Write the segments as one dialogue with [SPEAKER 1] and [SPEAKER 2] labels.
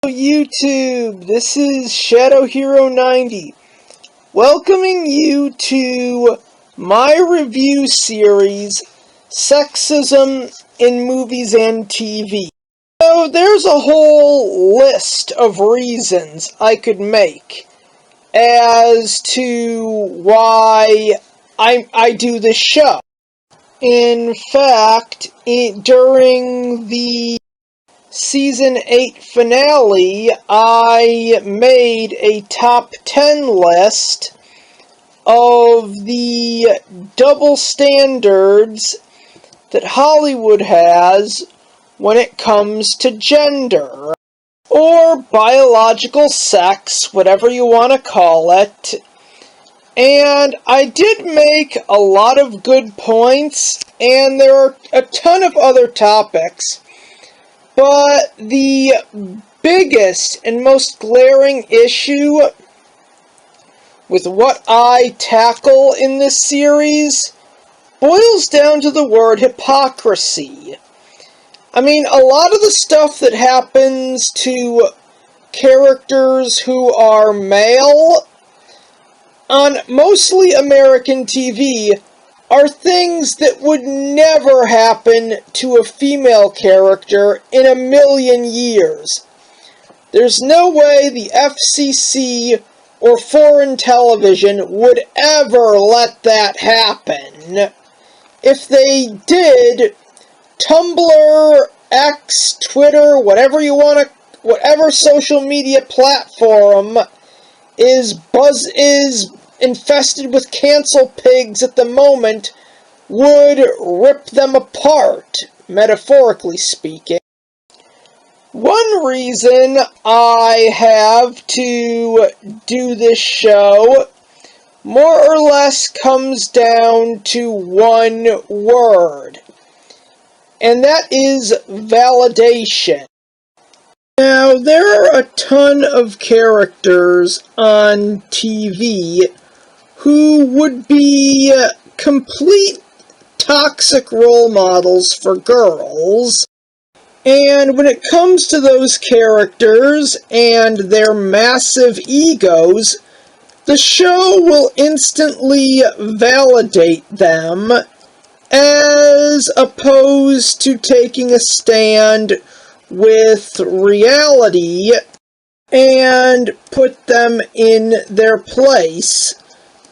[SPEAKER 1] YouTube, this is Shadow Hero 90, welcoming you to my review series, Sexism in Movies and TV. So there's a whole list of reasons I could make as to why I do this show. In fact, during the Season 8 finale, I made a top 10 list of the double standards that Hollywood has when it comes to gender, or biological sex, whatever you want to call it. And I did make a lot of good points, and there are a ton of other topics. But the biggest and most glaring issue with what I tackle in this series boils down to the word hypocrisy. I mean, a lot of the stuff that happens to characters who are male on mostly American TV are things that would never happen to a female character in a million years. There's no way the FCC or foreign television would ever let that happen. If they did, Tumblr, X, Twitter, whatever social media platform is infested with cancel pigs at the moment, would rip them apart, metaphorically speaking. One reason I have to do this show more or less comes down to one word, and that is validation. Now, there are a ton of characters on TV who would be complete toxic role models for girls. And when it comes to those characters and their massive egos, the show will instantly validate them as opposed to taking a stand with reality and put them in their place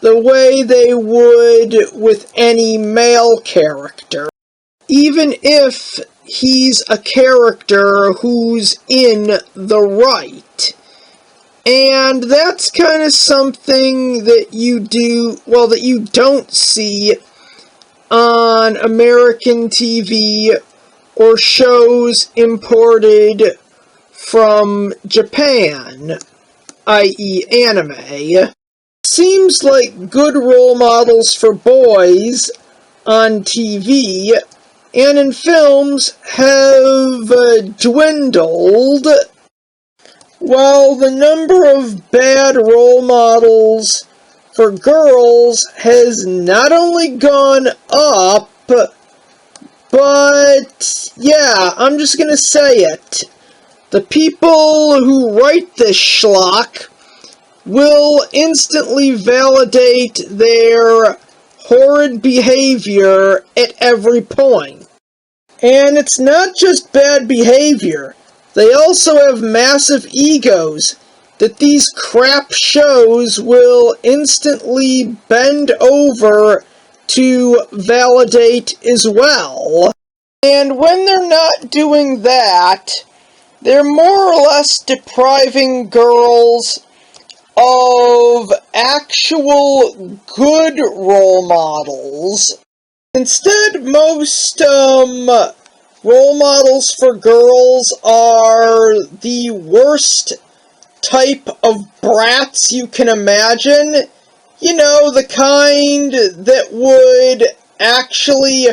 [SPEAKER 1] the way they would with any male character, even if he's a character who's in the right. And that's kind of something that you don't see on American TV or shows imported from Japan, i.e. anime. Seems like good role models for boys on TV and in films have dwindled, while the number of bad role models for girls has not only gone up, but yeah, I'm just gonna say it. The people who write this schlock will instantly validate their horrid behavior at every point. And it's not just bad behavior. They also have massive egos that these crap shows will instantly bend over to validate as well. And when they're not doing that, they're more or less depriving girls of actual good role models. Instead, most role models for girls are the worst type of brats you can imagine. You know, the kind that would actually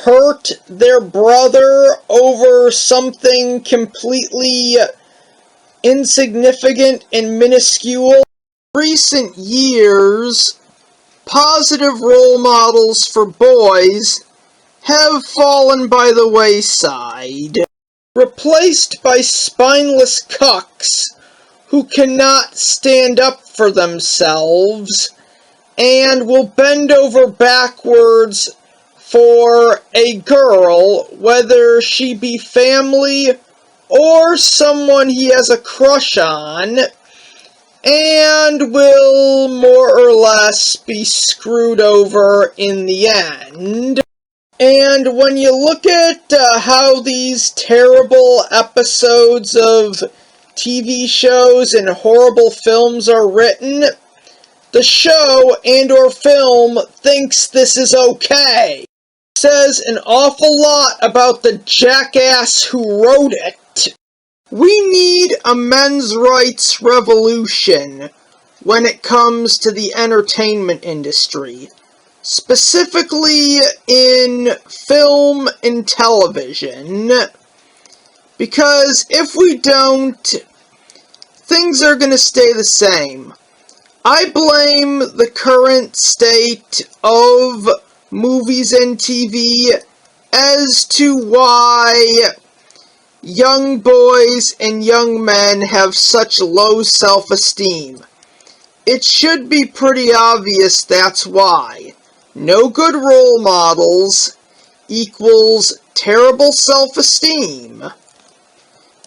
[SPEAKER 1] hurt their brother over something completely insignificant and minuscule. In recent years, positive role models for boys have fallen by the wayside. replaced by spineless cucks who cannot stand up for themselves and will bend over backwards for a girl, whether she be family or someone he has a crush on, and will more or less be screwed over in the end. And when you look at how these terrible episodes of TV shows and horrible films are written, the show and or film thinks this is okay. It says an awful lot about the jackass who wrote it. We need a men's rights revolution when it comes to the entertainment industry, specifically in film and television, because if we don't, things are going to stay the same. I blame the current state of movies and TV as to why young boys and young men have such low self-esteem. It should be pretty obvious that's why. No good role models equals terrible self-esteem.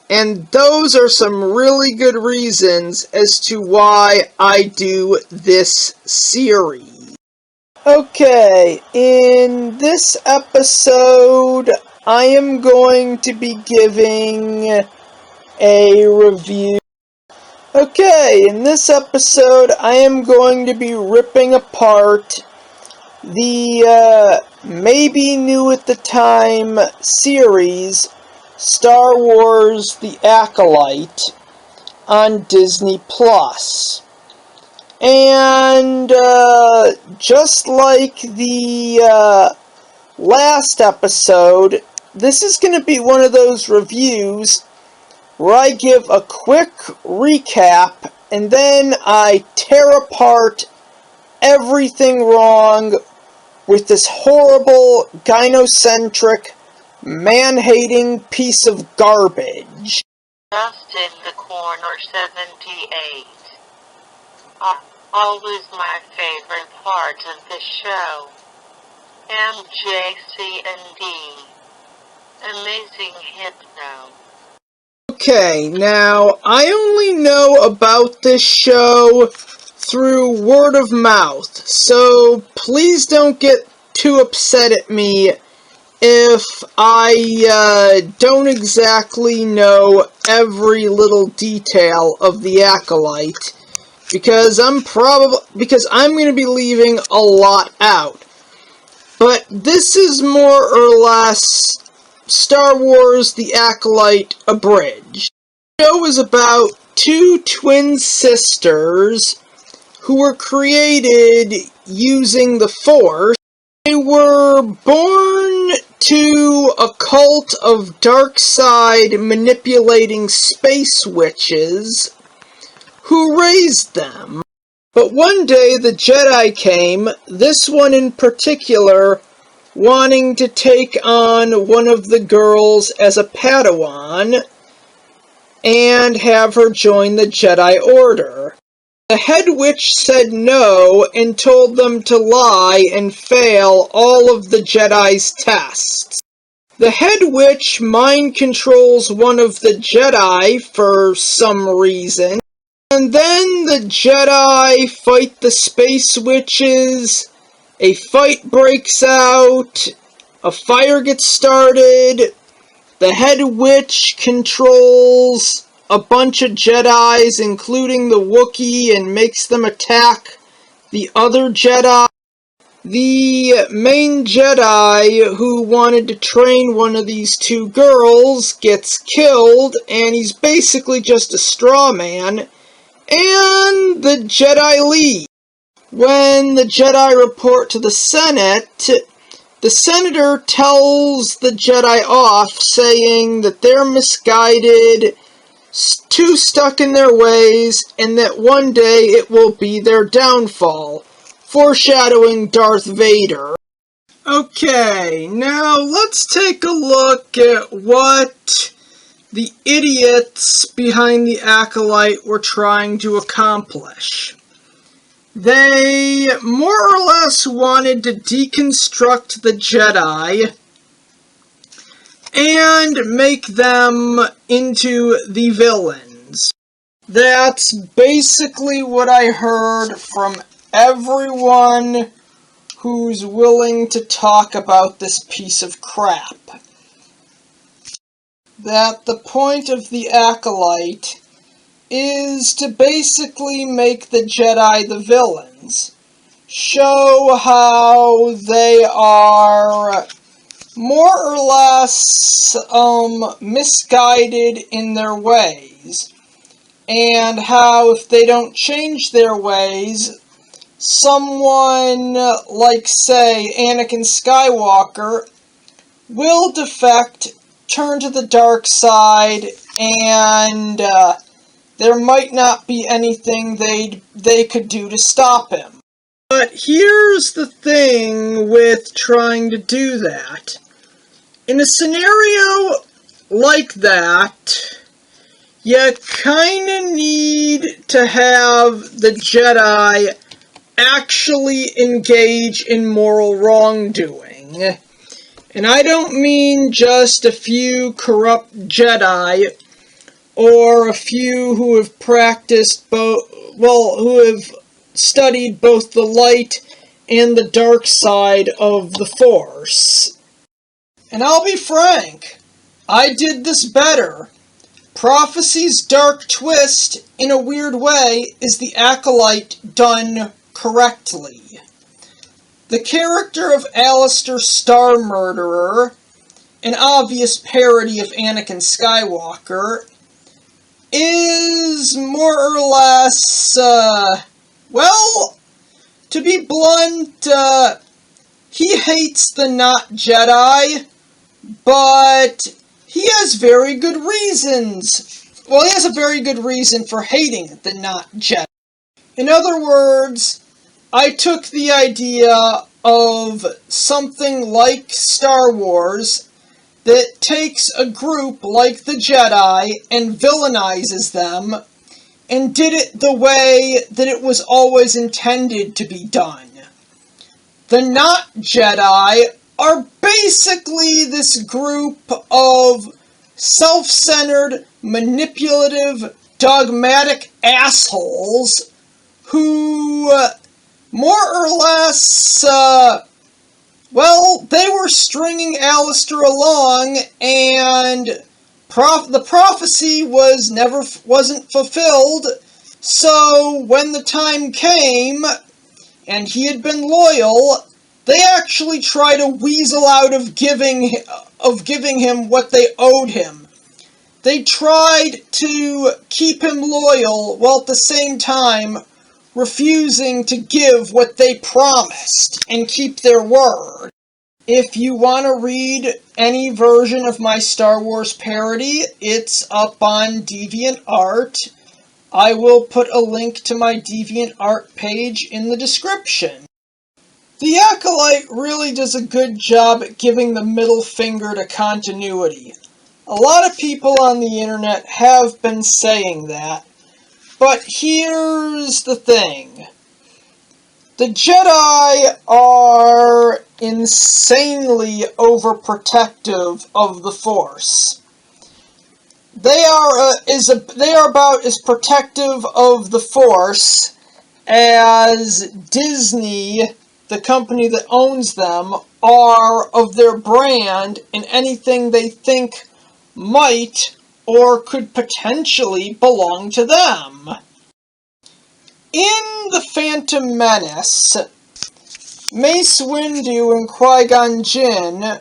[SPEAKER 1] And those are some really good reasons as to why I do this series. Okay, in this episode, I am going to be giving a review. Okay, in this episode, I am going to be ripping apart the maybe new at the time series Star Wars The Acolyte on Disney Plus. And just like the last episode, this is going to be one of those reviews where I give a quick recap and then I tear apart everything wrong with this horrible, gynocentric, man-hating piece of garbage.
[SPEAKER 2] Just in the corner 78. Always my favorite part of the show. MJC&D. Amazing Hypno.
[SPEAKER 1] Okay, now, I only know about this show through word of mouth, so please don't get too upset at me if I don't exactly know every little detail of the Acolyte, because I'm going to be leaving a lot out. But this is more or less Star Wars The Acolyte abridged. The show is about two twin sisters who were created using the Force. They were born to a cult of dark side manipulating space witches who raised them. But one day the Jedi came, this one in particular, wanting to take on one of the girls as a Padawan and have her join the Jedi Order. The head witch said no and told them to lie and fail all of the Jedi's tests. The head witch mind controls one of the Jedi for some reason, and then the Jedi fight the space witches, a fight breaks out, a fire gets started, the head witch controls a bunch of Jedis, including the Wookiee, and makes them attack the other Jedi. The main Jedi who wanted to train one of these two girls gets killed, and he's basically just a straw man, and the Jedi leave. When the Jedi report to the Senate, the senator tells the Jedi off, saying that they're misguided, too stuck in their ways, and that one day it will be their downfall, foreshadowing Darth Vader. Okay, now let's take a look at what the idiots behind the acolyte were trying to accomplish. They more or less wanted to deconstruct the Jedi and make them into the villains. That's basically what I heard from everyone who's willing to talk about this piece of crap. That the point of the acolyte is to basically make the Jedi the villains. Show how they are more or less misguided in their ways, and how if they don't change their ways, someone like, say, Anakin Skywalker will defect, turn to the dark side, and there might not be anything they could do to stop him. But here's the thing with trying to do that. In a scenario like that, you kinda need to have the Jedi actually engage in moral wrongdoing. And I don't mean just a few corrupt Jedi, or a few who have practiced who have studied both the light and the dark side of the Force. And I'll be frank, I did this better. Prophecy's dark twist, in a weird way, is the acolyte done correctly. The character of Alistair Star Murderer, an obvious parody of Anakin Skywalker, is more or less, well, to be blunt, he hates the not Jedi, but he has very good reasons. Well, he has a very good reason for hating the not Jedi. In other words, I took the idea of something like Star Wars that takes a group like the Jedi and villainizes them, and did it the way that it was always intended to be done. The not Jedi are basically this group of self-centered, manipulative, dogmatic assholes who, more or less, well, they were stringing Alistair along, and the prophecy wasn't fulfilled, so when the time came, and he had been loyal, they actually tried to weasel out of giving him what they owed him. They tried to keep him loyal, while at the same time refusing to give what they promised and keep their word. If you want to read any version of my Star Wars parody, it's up on DeviantArt. I will put a link to my DeviantArt page in the description. The Acolyte really does a good job at giving the middle finger to continuity. A lot of people on the internet have been saying that, but here's the thing. The Jedi are insanely overprotective of the Force. They are about as protective of the Force as Disney, the company that owns them, are of their brand and anything they think might or could potentially belong to them. In The Phantom Menace, Mace Windu and Qui-Gon Jinn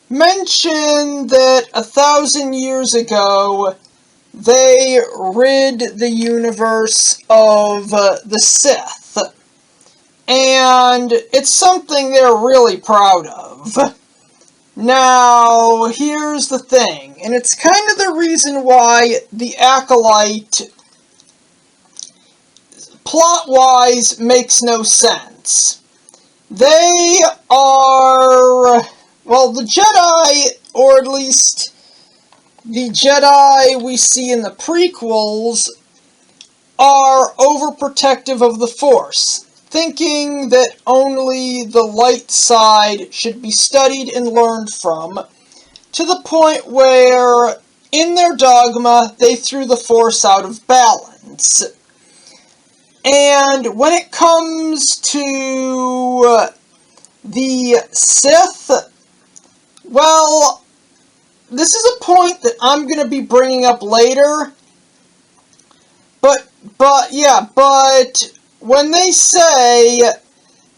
[SPEAKER 1] mention that 1,000 years ago they rid the universe of the Sith, and it's something they're really proud of. Now, here's the thing, and it's kind of the reason why the Acolyte, plot-wise, makes no sense. They are, well, the Jedi, or at least the Jedi we see in the prequels are overprotective of the Force, thinking that only the light side should be studied and learned from, to the point where, in their dogma, they threw the Force out of balance. And when it comes to the Sith, well, this is a point that I'm going to be bringing up later. But when they say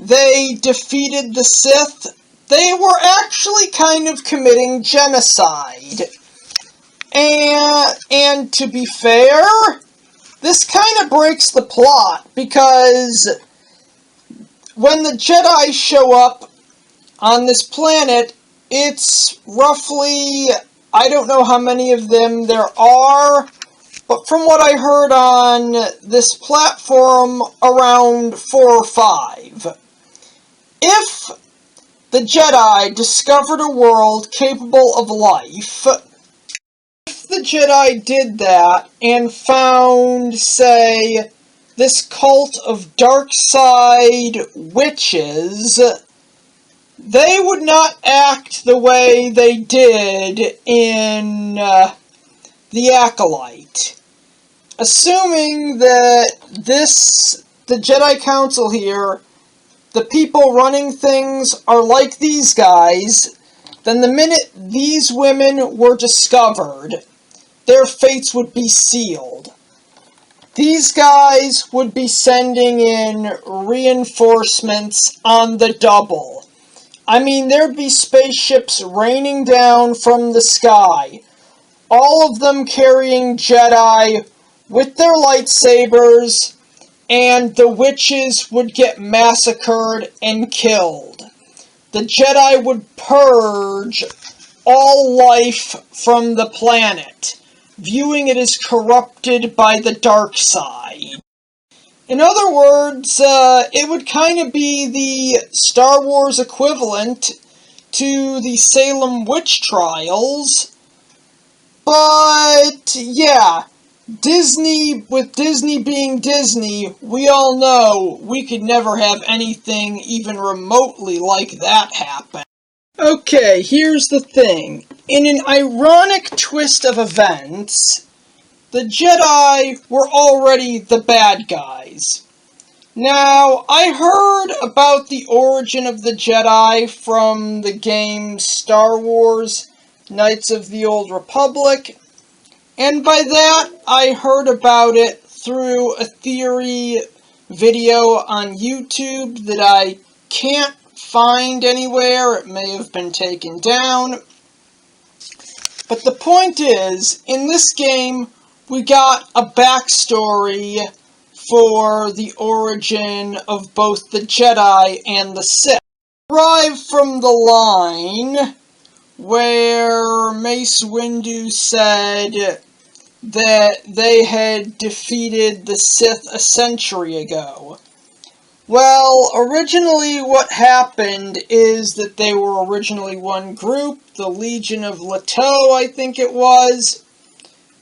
[SPEAKER 1] they defeated the Sith, they were actually kind of committing genocide. And to be fair, this kind of breaks the plot, because when the Jedi show up on this planet, it's roughly, I don't know how many of them there are, but from what I heard on this platform, around 4 or 5. If the Jedi discovered a world capable of life, if the Jedi did that and found, say, this cult of dark side witches, they would not act the way they did in the Acolyte. Assuming that the Jedi Council here, the people running things, are like these guys, then the minute these women were discovered, their fates would be sealed. These guys would be sending in reinforcements on the double. I mean, there'd be spaceships raining down from the sky, all of them carrying Jedi with their lightsabers, and the witches would get massacred and killed. The Jedi would purge all life from the planet, viewing it as corrupted by the dark side. In other words, it would kind of be the Star Wars equivalent to the Salem witch trials. But, yeah, Disney, with Disney being Disney, we all know we could never have anything even remotely like that happen. Okay, here's the thing. In an ironic twist of events, the Jedi were already the bad guys. Now, I heard about the origin of the Jedi from the game Star Wars Knights of the Old Republic, and by that, I heard about it through a theory video on YouTube that I can't find anywhere. It may have been taken down. But the point is, in this game, we got a backstory for the origin of both the Jedi and the Sith. Derived from the line where Mace Windu said that they had defeated the Sith a century ago. Well, originally what happened is that they were originally one group, the Legion of Leto, I think it was.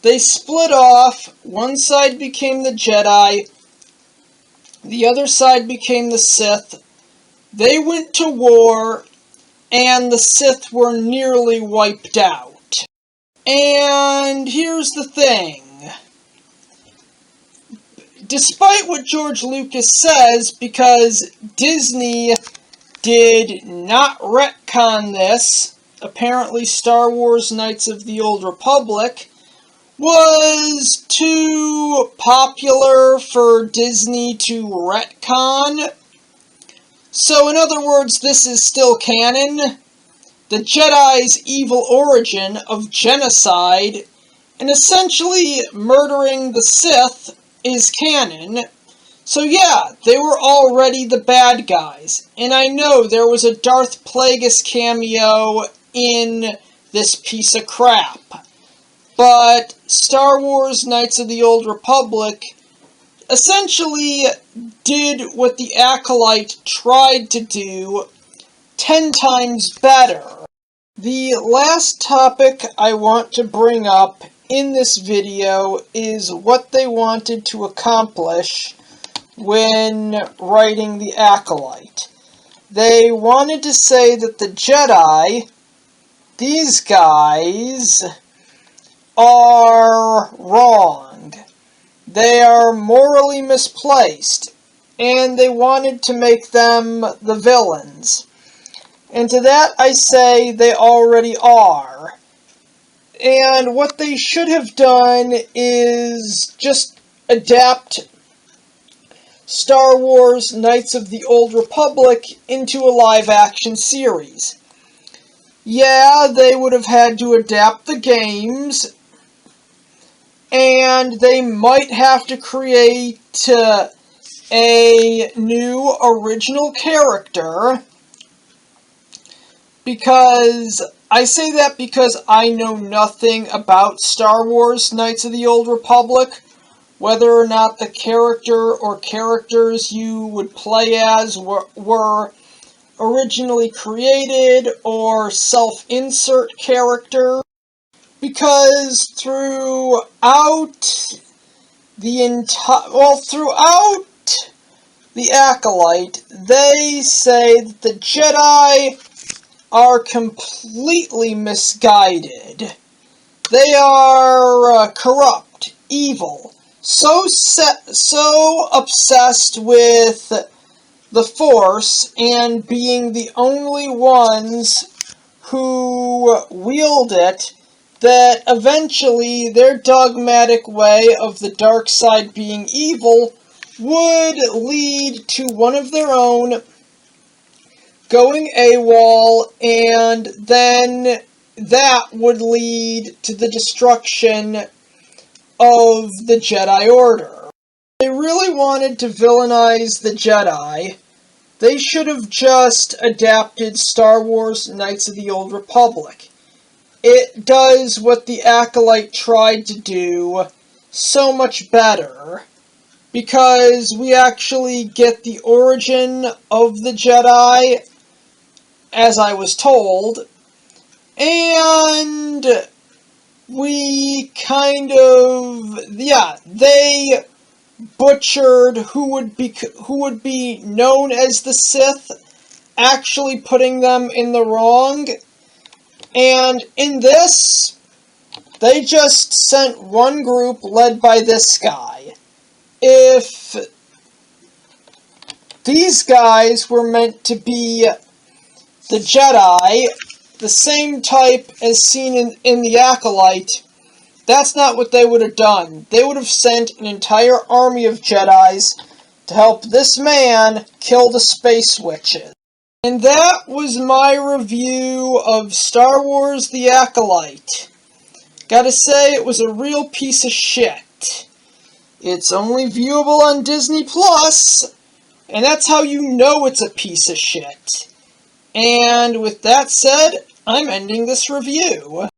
[SPEAKER 1] They split off, one side became the Jedi, the other side became the Sith. They went to war, and the Sith were nearly wiped out. And here's the thing. Despite what George Lucas says, because Disney did not retcon this, apparently Star Wars Knights of the Old Republic was too popular for Disney to retcon. So in other words, this is still canon. The Jedi's evil origin of genocide and essentially murdering the Sith is canon. So yeah, they were already the bad guys. And I know there was a Darth Plagueis cameo in this piece of crap. But Star Wars Knights of the Old Republic essentially did what the Acolyte tried to do 10 times better. The last topic I want to bring up in this video is what they wanted to accomplish when writing the Acolyte. They wanted to say that the Jedi, these guys, are wrong. They are morally misplaced, and they wanted to make them the villains. And to that I say they already are. And what they should have done is just adapt Star Wars Knights of the Old Republic into a live-action series. Yeah, they would have had to adapt the games, and they might have to create a new original character, because I say that because I know nothing about Star Wars Knights of the Old Republic, whether or not the character or characters you would play as were originally created or self-insert characters, because throughout the Acolyte, they say that the Jedi are completely misguided. They are corrupt, evil, so obsessed with the Force and being the only ones who wield it, that eventually their dogmatic way of the dark side being evil would lead to one of their own going AWOL, and then that would lead to the destruction of the Jedi Order. If they really wanted to villainize the Jedi, they should have just adapted Star Wars Knights of the Old Republic. It does what the Acolyte tried to do so much better, because we actually get the origin of the Jedi, as I was told, and we they butchered who would be known as the Sith, actually putting them in the wrong. And in this, they just sent one group led by this guy. If these guys were meant to be the Jedi, the same type as seen in the Acolyte, that's not what they would have done. They would have sent an entire army of Jedis to help this man kill the space witches. And that was my review of Star Wars The Acolyte. Gotta say, it was a real piece of shit. It's only viewable on Disney Plus, and that's how you know it's a piece of shit. And with that said, I'm ending this review.